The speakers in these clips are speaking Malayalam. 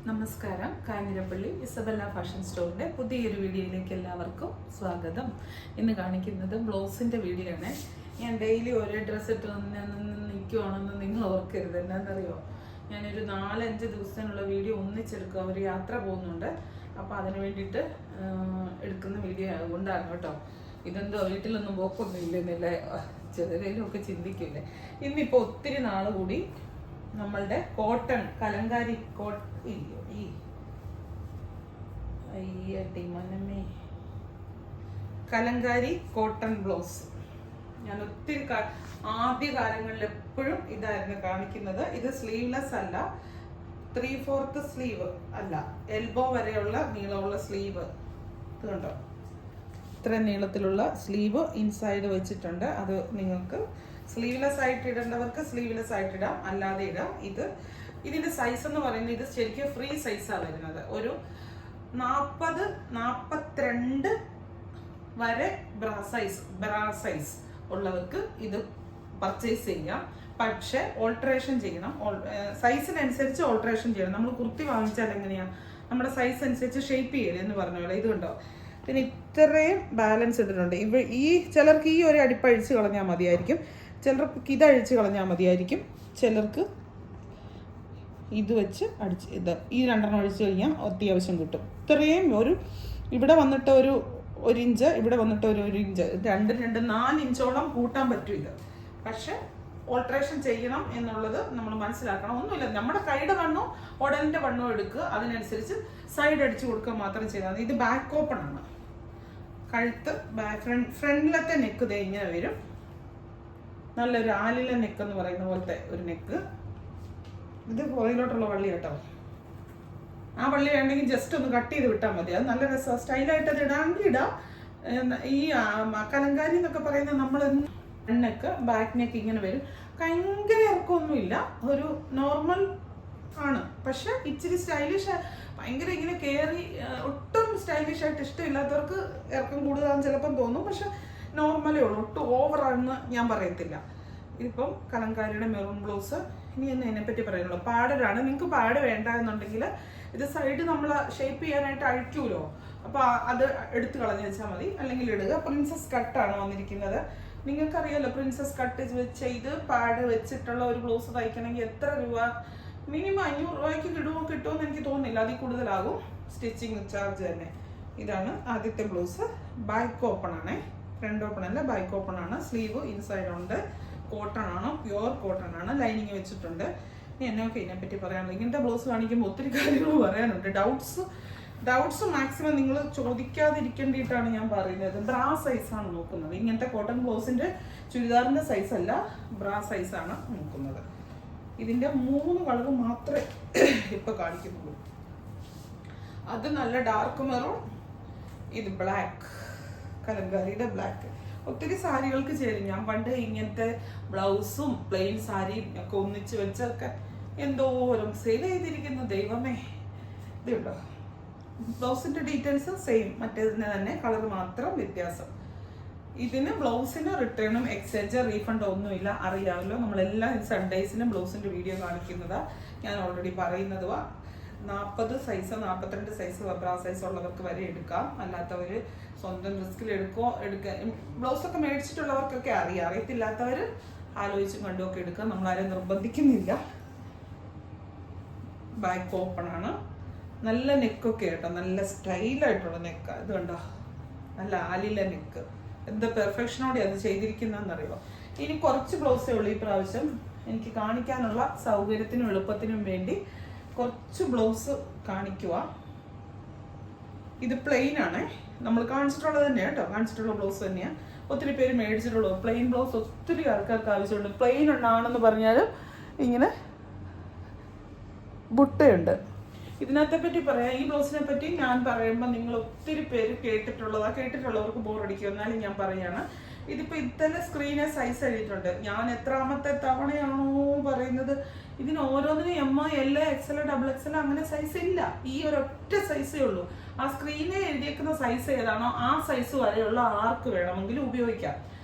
നമസ്കാരം. കാഞ്ഞിരപ്പള്ളി ഇസബെല്ല ഫാഷൻ സ്റ്റോറിൻ്റെ പുതിയൊരു വീഡിയോയിലേക്ക് എല്ലാവർക്കും സ്വാഗതം. ഇന്ന് കാണിക്കുന്നത് ബ്ലൗസിൻ്റെ വീഡിയോ ആണ്. ഞാൻ ഡെയിലി ഒരേ ഡ്രസ്സ് ഇട്ട് നിൽക്കുവാണെന്ന് നിങ്ങൾ ഓർക്കരുത്. എന്താണെന്നറിയോ, ഞാനൊരു 4-5 ദിവസത്തിനുള്ള വീഡിയോ ഒന്നിച്ചെടുക്കുക. ഒരു യാത്ര പോകുന്നുണ്ട്, അപ്പോൾ അതിന് വേണ്ടിയിട്ട് എടുക്കുന്ന വീഡിയോ അതുകൊണ്ടാണ് കേട്ടോ. ഇതെന്തോ വീട്ടിലൊന്നും പോക്കൊന്നും ഇല്ലെന്നല്ലേ ചെറിയൊക്കെ ചിന്തിക്കില്ലേ. ഇന്നിപ്പോൾ ഒത്തിരി നാൾ കൂടി നമ്മളുടെ cotton Kalamkari Kalamkari cotton blouse ഞാൻ ഒത്തിരി ആദ്യ കാലങ്ങളിൽ എപ്പോഴും ഇതായിരുന്നു കാണിക്കുന്നത്. ഇത് സ്ലീവ്ലെസ് അല്ല, 3/4 സ്ലീവ് അല്ല, എൽബോ വരെയുള്ള നീളമുള്ള സ്ലീവ്. ഇത് കണ്ടോ, ഇത്ര നീളത്തിലുള്ള സ്ലീവ് ഇൻസൈഡ് വെച്ചിട്ടുണ്ട്. അത് നിങ്ങൾക്ക് സ്ലീവ്ലെസ് ആയിട്ട് ഇടേണ്ടവർക്ക് സ്ലീവ്ലെസ് ആയിട്ട് ഇടാം, അല്ലാതെ ഇടാം. ഇതിന്റെ സൈസ് എന്ന് പറയുന്നത് ഇത് ശരിക്കും ഫ്രീ സൈസാണ് വരുന്നത്. ഒരു 40-42 വരെ ബ്രാ സൈസ് ഉള്ളവർക്ക് ഇത് പർച്ചേസ് ചെയ്യാം. പക്ഷെ ഓൾട്ടറേഷൻ ചെയ്യണം, സൈസിനനുസരിച്ച് ഓൾട്ടറേഷൻ ചെയ്യണം. നമ്മൾ കുർത്തി വാങ്ങിച്ചാൽ എങ്ങനെയാ, നമ്മുടെ സൈസ് അനുസരിച്ച് ഷേപ്പ് ചെയ്യല് എന്ന് പറഞ്ഞ പോലെ. ഇത് കണ്ടോ, പിന്നെ ഇത്രയും ബാലൻസ് ഇട്ടിട്ടുണ്ട്. ചിലർക്ക് ഈ ഒരു അടിപ്പഴിച്ച് കളഞ്ഞാൽ മതിയായിരിക്കും, ചിലർക്ക് ഇത് അഴിച്ച് കളഞ്ഞാൽ മതിയായിരിക്കും, ചിലർക്ക് ഇത് വെച്ച് ഈ 2 അഴിച്ച് കഴിഞ്ഞാൽ അത്യാവശ്യം കിട്ടും. ഇത്രയും ഇവിടെ വന്നിട്ട് ഒരു ഇഞ്ച്, ഇവിടെ വന്നിട്ട് ഒരു ഇഞ്ച്, 4 ഇഞ്ചോളം കൂട്ടാൻ പറ്റും ഇത്. പക്ഷെ ഓൾട്ടറേഷൻ ചെയ്യണം എന്നുള്ളത് നമ്മൾ മനസ്സിലാക്കണം. ഒന്നുമില്ല, നമ്മുടെ കൈയുടെ വണ്ണോ ഉടലിന്റെ വണ്ണോ എടുക്കുക, അതിനനുസരിച്ച് സൈഡ് അടിച്ചു കൊടുക്കുക മാത്രം ചെയ്താൽ മതി. ഇത് ബാക്ക് ഓപ്പൺ ആണ്. കഴുത്ത് ഫ്രണ്ടിലത്തെ നെക്ക് ദേ ഇങ്ങനെ വരും. നല്ലൊരു ആലില നെക്ക് എന്ന് പറയുന്ന പോലത്തെ ഒരു നെക്ക്. ഇത് പുറകിലോട്ടുള്ള വള്ളി കേട്ടോ. ആ വള്ളി വേണമെങ്കിൽ ജസ്റ്റ് ഒന്ന് കട്ട് ചെയ്ത് വിട്ടാൽ മതി. അത് നല്ല രസമാണ്, സ്റ്റൈലായിട്ട് അത് ഇടാമെങ്കിൽ ഇടാം. ഈ കലങ്കാരി എന്നൊക്കെ പറയുന്നത് നമ്മൾ നെക്ക്, ബാക്ക് നെക്ക് ഇങ്ങനെ വരും. ഭയങ്കര ഇറക്കമൊന്നുമില്ല, ഒരു നോർമൽ ആണ്. പക്ഷെ ഇച്ചിരി സ്റ്റൈലിഷ്, ഭയങ്കര ഇങ്ങനെ കയറി ഒട്ടും സ്റ്റൈലിഷ് ആയിട്ട് ഇഷ്ടമില്ലാത്തവർക്ക് ഇറക്കം കൂടുതലാണെന്ന് ചിലപ്പം തോന്നും. പക്ഷെ നോർമലേ ഉള്ളൂ, ഒട്ടും ഓവറാണെന്ന് ഞാൻ പറയത്തില്ല. ഇതിപ്പം കലങ്കാരിയുടെ മെറൂൺ ബ്ലൗസ്. ഇനി ഒന്ന് അതിനെപ്പറ്റി പറയാനുള്ളൂ. പാഡാണ്. നിങ്ങൾക്ക് പാഡ് വേണ്ട എന്നുണ്ടെങ്കിൽ ഇത് സൈഡ് നമ്മൾ ഷേപ്പ് ചെയ്യാനായിട്ട് അഴിക്കൂലോ, അപ്പോൾ അത് എടുത്ത് കളഞ്ഞ് വെച്ചാൽ മതി, അല്ലെങ്കിൽ ഇടുക. പ്രിൻസസ് കട്ടാണ് വന്നിരിക്കുന്നത്. നിങ്ങൾക്കറിയാലോ, പ്രിൻസസ് കട്ട് ചെയ്ത് പാഡ് വെച്ചിട്ടുള്ള ഒരു ബ്ലൗസ് തയ്ക്കണമെങ്കിൽ എത്ര രൂപ, മിനിമം 500 രൂപയ്ക്ക് കിട്ടുമെന്ന് എനിക്ക് തോന്നുന്നില്ല, അതിൽ കൂടുതലാകും സ്റ്റിച്ചിങ് ചാർജ് തന്നെ. ഇതാണ് ആദ്യത്തെ ബ്ലൗസ്. ബാക്ക് ഓപ്പൺ ആണേ, ഫ്രണ്ട് ഓപ്പൺ അല്ല, ബാക്ക് ഓപ്പൺ ആണ്. സ്ലീവ് ഇൻസൈഡ് ഉണ്ട്. കോട്ടൺ ആണ്, പ്യുവർ കോട്ടൺ ആണ്, ലൈനിങ് വെച്ചിട്ടുണ്ട്. ഇനി എന്നൊക്കെ ഇതിനെപ്പറ്റി പറയാനുള്ളത്, ഇങ്ങനത്തെ ബ്ലൗസ് കാണിക്കുമ്പോൾ ഒത്തിരി കാര്യങ്ങൾ പറയാനുണ്ട്. ഡൗട്ട്സ് മാക്സിമം നിങ്ങൾ ചോദിക്കാതിരിക്കേണ്ടിയിട്ടാണ് ഞാൻ പറയുന്നത്. ബ്രാ സൈസാണ് നോക്കുന്നത്. ഇങ്ങനത്തെ കോട്ടൺ ബ്ലൗസിന്റെ ചുരിദാറിന്റെ സൈസ് അല്ല, ബ്രാ സൈസാണ് നോക്കുന്നത്. ഇതിന്റെ 3 കളർ മാത്രമേ ഇപ്പൊ കാണിക്കുന്നുള്ളൂ. അത് നല്ല ഡാർക്ക് മെറൂൺ, ഇത് ബ്ലാക്ക്, കലങ്കാരിയുടെ ബ്ലാക്ക്. ഒത്തിരി സാരികൾക്ക് ചേരും. ഞാൻ പണ്ട് ഇങ്ങനത്തെ ബ്ലൗസും പ്ലെയിൻ സാരിയും ഒക്കെ ഒന്നിച്ച് വെച്ചൊക്കെ എന്തോരം സെയിൽ ചെയ്തിരിക്കുന്നു ദൈവമേ. ഇതുണ്ടോ, ബ്ലൗസിന്റെ ഡീറ്റെയിൽസ് സെയിം, മറ്റേതിന് തന്നെ കളർ മാത്രം വ്യത്യാസം. ഇതിന് ബ്ലൗസിന് റിട്ടേണും എക്സ്ചേഞ്ച് റീഫണ്ട് ഒന്നുമില്ല, അറിയാമല്ലോ. നമ്മളെല്ലാ സൺഡേസിനും ബ്ലൗസിന്റെ വീഡിയോ കാണിക്കുന്നതാ, ഞാൻ ഓൾറെഡി പറയുന്നതുവാ. 40 സൈസ് 42 സൈസ് ബ്രാ സൈസ് ഉള്ളവർക്ക് വരെ എടുക്കാം, അല്ലാത്തവർ സ്വന്തം റിസ്കിൽ ബ്ലൗസൊക്കെ മേടിച്ചിട്ടുള്ളവർക്കൊക്കെ അറിയത്തില്ലാത്തവർ ആലോചിച്ചും കണ്ടുമൊക്കെ എടുക്കാം. നമ്മളാരും നിർബന്ധിക്കുന്നില്ല. ബാക്ക് ഓപ്പൺ ആണ്. നല്ല നെക്കൊക്കെ കേട്ടോ, നല്ല സ്റ്റൈലായിട്ടുള്ള നെക്ക്. ഇത് കണ്ടോ, നല്ല ആലില നെക്ക്. എന്താ പെർഫെക്ഷനോടെ അത് ചെയ്തിരിക്കുന്നതെന്നറിയോ. ഇനി കുറച്ച് ബ്ലൗസേ ഉള്ളൂ ഈ പ്രാവശ്യം. എനിക്ക് കാണിക്കാനുള്ള സൗകര്യത്തിനും എളുപ്പത്തിനും വേണ്ടി കുറച്ച് ബ്ലൗസ് കാണിക്കുക. ഇത് പ്ലെയിൻ ആണ്, നമ്മൾ കാണിച്ചിട്ടുള്ളത് തന്നെയാണ് കേട്ടോ, കാണിച്ചിട്ടുള്ള ബ്ലൗസ് തന്നെയാണ്. ഒത്തിരി പേര് മേടിച്ചിട്ടുള്ളൂ. പ്ലെയിൻ ബ്ലൗസ് ഒത്തിരി ആൾക്കാർക്ക് ആവശ്യമുണ്ട്. പ്ലെയിൻ ഉണ്ടാണെന്ന് പറഞ്ഞാൽ ഇങ്ങനെ ബുട്ടയുണ്ട്. ഇതിനകത്തെ പറ്റി പറയാം. ഈ ബ്ലൗസിനെ പറ്റി ഞാൻ പറയുമ്പോൾ നിങ്ങൾ ഒത്തിരി പേര് കേട്ടിട്ടുള്ളവർക്ക് ബോറടിക്കും, എന്നാലും ഞാൻ പറയാണ്. ഇതിപ്പോൾ ഇത്തന്നെ സ്ക്രീനെ സൈസ് എഴുതിയിട്ടുണ്ട്. ഞാൻ എത്രാമത്തെ തവണയാണോ പറയുന്നത്, ഇതിന് ഓരോന്നിനും എം, എൽ, XL, XXL അങ്ങനെ സൈസ് ഇല്ല. ഈ ഒരൊറ്റ സൈസേ ഉള്ളൂ. ആ സ്ക്രീനിൽ എഴുതിയേക്കുന്ന സൈസ് ഏതാണോ ആ സൈസ് വരെയുള്ള ആർക്ക് വേണമെങ്കിലും ഉപയോഗിക്കാം.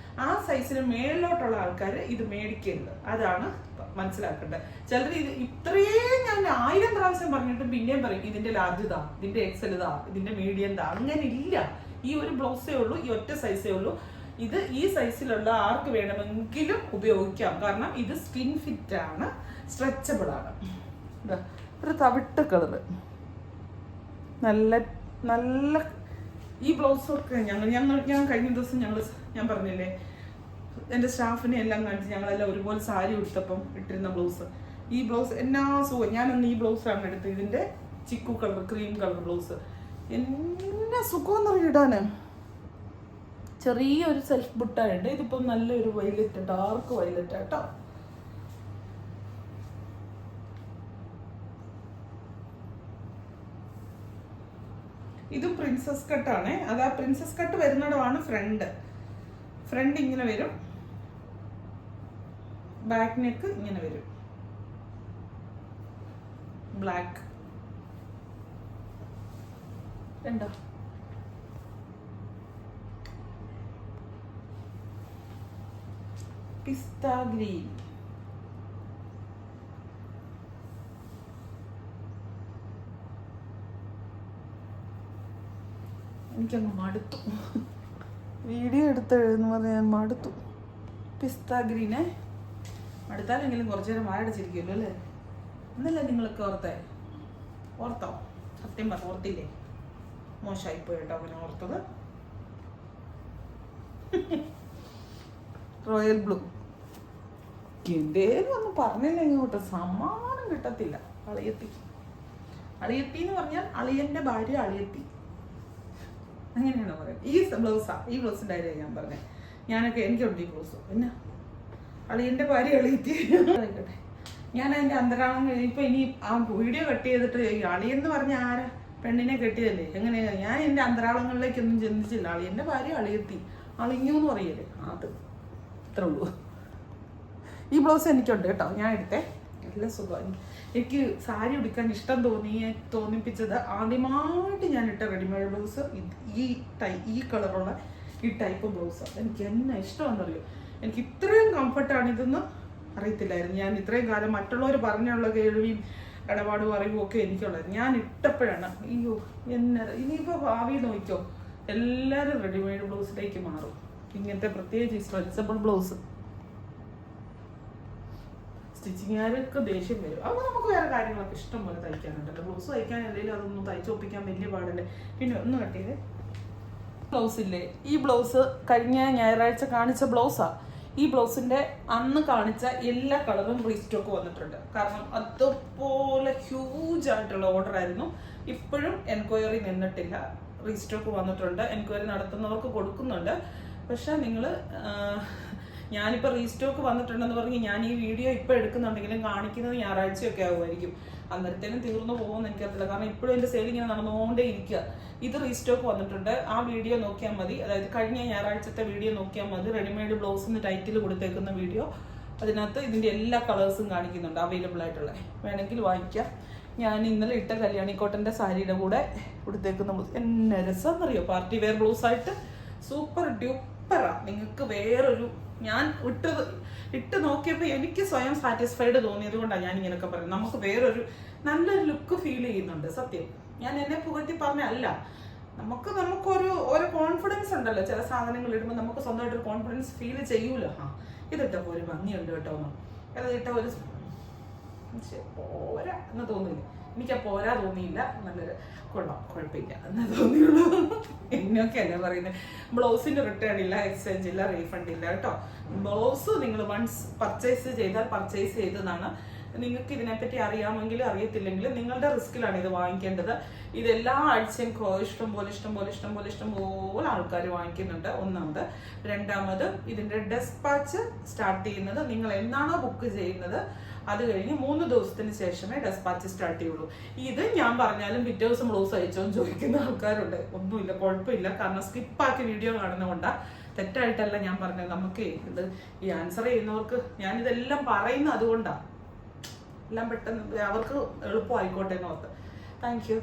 ആ സൈസിന് മേളിലോട്ടുള്ള ആൾക്കാർ ഇത് മേടിക്കരുത്. അതാണ് മനസ്സിലാക്കട്ടെ. ചിലർ ഇത് ഇത്രയും ഞാൻ 1000 പ്രാവശ്യം പറഞ്ഞിട്ടും പിന്നെയും പറയും ഇതിന്റെ ലാർജ് ഇതാ, ഇതിന്റെ എക്സൽ ഇതാ, ഇതിന്റെ മീഡിയം ഇതാ. അങ്ങനെ ഇല്ല. ഈ ഒരു ബ്ലൗസേ ഉള്ളൂ, ഈ ഒറ്റ സൈസേ ഉള്ളൂ. ഇത് ഈ സൈസിലുള്ള ആർക്ക് വേണമെങ്കിലും ഉപയോഗിക്കാം. കാരണം ഇത് സ്കിൻ ഫിറ്റ് ആണ്, സ്ട്രെച്ചബിൾ ആണ്. ഒരു തവിട്ട് കളറ്, നല്ല നല്ല. ഈ ബ്ലൗസൊക്കെ ഞാൻ കഴിഞ്ഞ ദിവസം ഞാൻ പറഞ്ഞില്ലേ എൻ്റെ സ്റ്റാഫിനെ എല്ലാം കാണിച്ച് ഞങ്ങളെല്ലാം ഒരുപോലെ സാരി ഉടുത്തപ്പം ഇട്ടിരുന്ന ബ്ലൗസ്. ഈ ബ്ലൗസ് എന്നാ സുഖം. ഞാനന്ന് ഈ ബ്ലൗസാണ് എടുത്തത്, ഇതിൻ്റെ ചിക്കു കളർ, ക്രീം കളർ ബ്ലൗസ്. എന്നാ സുഖമെന്ന് പറഞ്ഞിടാന്. ചെറിയൊരു സെൽഫ് ബുട്ടായുണ്ട്. ഇതിപ്പം നല്ലൊരു വയലറ്റ്, ഡാർക്ക് വയലറ്റ് ആട്ടോ. ഇതും പ്രിൻസസ് കട്ടാണ്. അത് ആ പ്രിൻസസ് കട്ട് വരുന്നിടമാണ് ഫ്രണ്ട് ഇങ്ങനെ വരും, ബാക്ക് നെക്ക് ഇങ്ങനെ വരും, ബ്ലാക്ക്. രണ്ടോ പിസ്ത ഗ്രീൻ. എനിക്കങ്ങ് മടുത്തു, വീഡിയോ എടുത്തെഴുതുന്ന പറഞ്ഞാൽ ഞാൻ മടുത്തു. പിസ്ത ഗ്രീനെ മടുത്താലെങ്കിലും കുറച്ചു നേരം വായടച്ചിരിക്കുമല്ലോ അല്ലേ? എന്നല്ലേ നിങ്ങളൊക്കെ ഓർത്തോ? സത്യം പറഞ്ഞ ഓർത്തില്ലേ? മോശമായിപ്പോയി കേട്ടോ അവനെ ഓർത്തത്. Royal blue. എന്തേലും ഒന്ന് പറഞ്ഞില്ല ഇങ്ങോട്ട് സമ്മാനം കിട്ടത്തില്ല. അളിയത്തി എന്ന് പറഞ്ഞാൽ അളിയന്റെ ഭാര്യ അളിയത്തി, അങ്ങനെയാണോ പറയുന്നത്? ഈ ബ്ലൗസിൻ്റെ കാര്യം ഞാൻ പറഞ്ഞത്. എനിക്കുണ്ട് ഈ ബ്ലൗസ്. പിന്നെ അളിയന്റെ ഭാര്യ അളിയത്തി ആയിക്കോട്ടെ. ഞാൻ അതിന്റെ അന്തരാളങ്ങൾ ഇപ്പൊ ഇനി ആ വീഡിയോ കട്ട് ചെയ്തിട്ട് അളിയെന്ന് പറഞ്ഞ ആരാ? പെണ്ണിനെ കെട്ടിയതല്ലേ? എങ്ങനെയാ? ഞാൻ എന്റെ അന്തരാളങ്ങളിലേക്കൊന്നും ചിന്തിച്ചില്ല. അളിയന്റെ ഭാര്യ അളിയത്തി, അളിഞ്ഞു എന്ന് പറയല്ലേ, അത് ഇത്രേ ഉള്ളൂ. ഈ ബ്ലൗസ് എനിക്കുണ്ട് കേട്ടോ, ഞാൻ എടുത്തേ. നല്ല സുഖം. എനിക്ക് സാരി ഉടുക്കാൻ ഇഷ്ടം തോന്നിപ്പിച്ചത് ആദ്യമായിട്ട് ഞാൻ ഇട്ട റെഡിമെയ്ഡ് ബ്ലൗസ് ഈ കളറുള്ള ഈ ടൈപ്പ് ബ്ലൗസ്. എനിക്ക് എന്നാ ഇഷ്ടമാണെന്നറിയോ? എനിക്ക് ഇത്രയും കംഫർട്ടാണ് ഇതെന്ന് അറിയത്തില്ലായിരുന്നു. ഞാൻ ഇത്രയും കാലം മറ്റുള്ളവർ പറഞ്ഞുള്ള കേൾവിയും ഇടപാടും അറിവും ഒക്കെ എനിക്കുള്ളത്. ഞാൻ ഇട്ടപ്പോഴാണ് അയ്യോ ഇനിയിപ്പോൾ ഭാവി നോക്കിക്കോ എല്ലാവരും റെഡിമെയ്ഡ് ബ്ലൗസിലേക്ക് മാറും. ഇങ്ങനത്തെ പ്രത്യേകിച്ച് സ്ട്രെച്ചബിൾ ബ്ലൗസ് സ്റ്റിച്ചിങ്ങുകാർക്ക് ദേഷ്യം വരും. അപ്പോൾ നമുക്ക് വേറെ കാര്യങ്ങളൊക്കെ ഇഷ്ടം പോലെ തയ്ക്കാനുണ്ടല്ലോ. ബ്ലൗസ് തയ്ക്കാൻ എന്തെങ്കിലും അതൊന്നും തയ്ച്ചൊപ്പിക്കാൻ വലിയ പാടല്ലേ. പിന്നെ ഒന്ന് കട്ടിയത് ബ്ലൗസ് ഇല്ലേ, ഈ ബ്ലൗസ് കഴിഞ്ഞ ഞായറാഴ്ച കാണിച്ച ബ്ലൗസാണ്. ഈ ബ്ലൗസിന്റെ അന്ന് കാണിച്ച എല്ലാ കളറും റീസ്റ്റോക്ക് വന്നിട്ടുണ്ട്. കാരണം അതുപോലെ ഹ്യൂജ് ആയിട്ടുള്ള ഓർഡർ ആയിരുന്നു. ഇപ്പോഴും എൻക്വയറി നിന്നിട്ടില്ല, റീസ്റ്റോക്ക് വന്നിട്ടുണ്ട്. എൻക്വയറി നടത്തുന്നവർക്ക് കൊടുക്കുന്നുണ്ട്. പക്ഷെ നിങ്ങൾ ഞാനിപ്പോൾ റീസ്റ്റോക്ക് വന്നിട്ടുണ്ടെന്ന് പറഞ്ഞ് ഞാൻ ഈ വീഡിയോ ഇപ്പോൾ എടുക്കുന്നുണ്ടെങ്കിലും കാണിക്കുന്നത് ഞായറാഴ്ചയൊക്കെ ആകുമായിരിക്കും. അന്നേരത്തേനും തീർന്നു പോകുമെന്ന് എനിക്കറിയില്ല. കാരണം ഇപ്പോഴും എൻ്റെ സെയിൽ ഇങ്ങനെ നടന്നുകൊണ്ടേ ഇരിക്കുക. ഇത് റീസ്റ്റോക്ക് വന്നിട്ടുണ്ട്. ആ വീഡിയോ നോക്കിയാൽ മതി. അതായത് കഴിഞ്ഞ ഞായറാഴ്ചത്തെ വീഡിയോ നോക്കിയാൽ മതി. റെഡിമെയ്ഡ് ബ്ലൗസിന് ടൈറ്റിൽ കൊടുത്തേക്കുന്ന വീഡിയോ, അതിനകത്ത് ഇതിൻ്റെ എല്ലാ കളേഴ്സും കാണിക്കുന്നുണ്ട് അവൈലബിൾ ആയിട്ടുള്ള. വേണമെങ്കിൽ വാങ്ങിക്കാം. ഞാൻ ഇന്നലെ ഇട്ട കല്യാണി കോട്ടൻ്റെ സാരിയുടെ കൂടെ കൊടുത്തേക്കുന്ന ബ്ലൗസ് എന്നെ രസം എന്നറിയോ? പാർട്ടി വെയർ ബ്ലൗസായിട്ട് സൂപ്പർ ഡ്യൂപ്പറാ. നിങ്ങൾക്ക് വേറൊരു ഞാൻ ഇട്ട് നോക്കിയപ്പോൾ എനിക്ക് സ്വയം സാറ്റിസ്ഫൈഡ് തോന്നിയത് കൊണ്ടാണ് ഞാൻ ഇങ്ങനെയൊക്കെ പറയുന്നത്. നമുക്ക് വേറൊരു നല്ലൊരു ലുക്ക് ഫീൽ ചെയ്യുന്നുണ്ട്. സത്യം, ഞാൻ എന്നെ പുകഴ്ത്തി പറഞ്ഞല്ല. നമുക്കൊരു കോൺഫിഡൻസ് ഉണ്ടല്ലോ. ചില സാധനങ്ങൾ ഇടുമ്പോൾ നമുക്ക് സ്വന്തമായിട്ടൊരു കോൺഫിഡൻസ് ഫീൽ ചെയ്യൂല. ഇതിട്ടപ്പോൾ ഒരു ഭംഗിയുണ്ട് കേട്ടോ, അതിട്ട ഒരു പോരാ എന്ന് തോന്നില്ല. എനിക്ക് ആ പോരാ തോന്നിയില്ല. നല്ലൊരു കുഴപ്പമില്ല എന്ന് തോന്നിയുള്ളൂ. എന്നൊക്കെ അല്ലേ പറയുന്നത്. ബ്ലൗസിന് റിട്ടേൺ ഇല്ല, എക്സ്ചേഞ്ച് ഇല്ല, റീഫണ്ട് ഇല്ല കേട്ടോ. ബ്ലൗസ് നിങ്ങൾ വൺസ് പർച്ചേസ് ചെയ്താൽ പർച്ചേസ് ചെയ്തതാണ്. നിങ്ങൾക്ക് ഇതിനെപ്പറ്റി അറിയാമെങ്കിലും അറിയത്തില്ലെങ്കിലും നിങ്ങളുടെ റിസ്കിലാണ് ഇത് വാങ്ങിക്കേണ്ടത്. ഇതെല്ലാ ആഴ്ചയും ഇഷ്ടംപോലെ ആൾക്കാർ വാങ്ങിക്കുന്നുണ്ട്. ഒന്നാമത്. രണ്ടാമത്, ഇതിന്റെ ഡെസ്പാച്ച് സ്റ്റാർട്ട് ചെയ്യുന്നത് നിങ്ങൾ എന്നാണോ ബുക്ക് ചെയ്യുന്നത് അത് കഴിഞ്ഞ് 3 ദിവസത്തിന് ശേഷമേ ഡെസ്പാച്ച് സ്റ്റാർട്ട് ചെയ്യുള്ളൂ. ഇത് ഞാൻ പറഞ്ഞാലും പിറ്റേ ദിവസം ബ്ലൗസ് അയച്ചോന്ന് ചോദിക്കുന്ന ആൾക്കാരുണ്ട്. ഒന്നുമില്ല, കുഴപ്പമില്ല. കാരണം സ്കിപ്പാക്കി വീഡിയോ കാണുന്നതുകൊണ്ടാണ്. തെറ്റായിട്ടല്ല ഞാൻ പറഞ്ഞത്. നമുക്ക് ഇത് ഈ ആൻസർ ചെയ്യുന്നവർക്ക് ഞാനിതെല്ലാം പറയുന്നത് അതുകൊണ്ടാണ്. എല്ലാം പെട്ടെന്ന് അവർക്ക് എളുപ്പമായിക്കോട്ടെ എന്ന് ഓർത്ത്. Thank you.